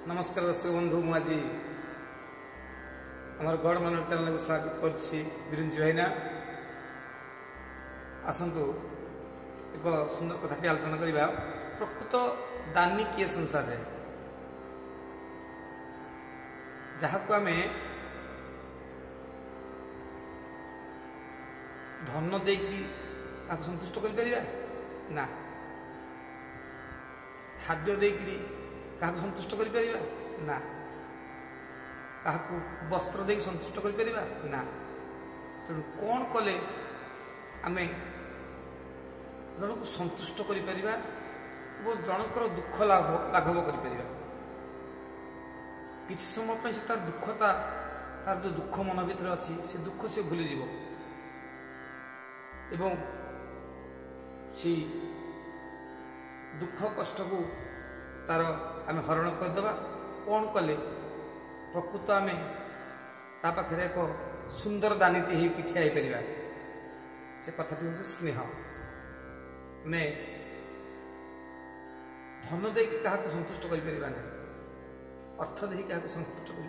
नमस्कार दर्शक बंधु मुझे आम गढ़ मनोर चैनल को स्वागत करुंची भाईना आसतु एक सुंदर कथाटी आलोचना करवा प्रकृत दानी किए संसार है जहाँ को आम धन देकी संतुष्ट कर ना खाद्य देकी क्या संतुष्ट कर ना क्या वस्त्र दे संतुष्ट कर ना तेणु कौन कले आम जन को संतुष्ट कर जनकर दुख लाघव कर किसी समय पर तार दुखता तार जो दुख मन भर अच्छी से दुख से भूली जीव एवं से दुख कष्ट को तार आम हरण करदे कौन कले प्रकृत आम पाखे एक सुंदर दानीटी ही पिछा हो पार से कथाटी हूँ स्नेह आम धन दे क्या संतुष्ट कर अर्थ दे क्या संतुष्ट कर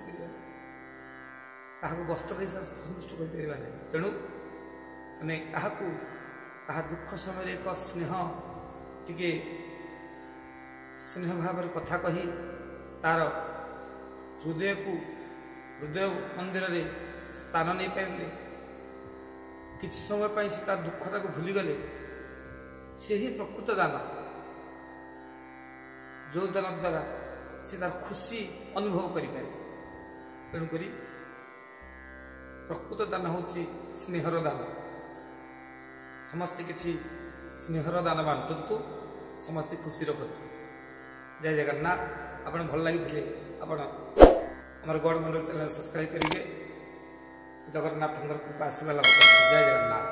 वस्त्र दे संतुष्ट कर तेणु आम क्या दुख समय एक स्नेह टिके स्नेह भाव कथा कही तार हृदय को हृदय मंदिर रे स्थान नहीं पारे किसी समय पर से तार दुखता को भूली गले से ही प्रकृत दान जो दान द्वारा से तार खुशी अनुभव करें तेणुक प्रकृत दान हूँ स्नेहर दान समस्ते किसी स्नेहर दान बांटू समस्ते खुशी रखते जय जगन्नाथ आपन भल लगी आपण आम गढ़ मंडल चैनल सब्सक्राइब करेंगे जगन्नाथ कृपा आशीर्वाद लाभ जय जगन्नाथ।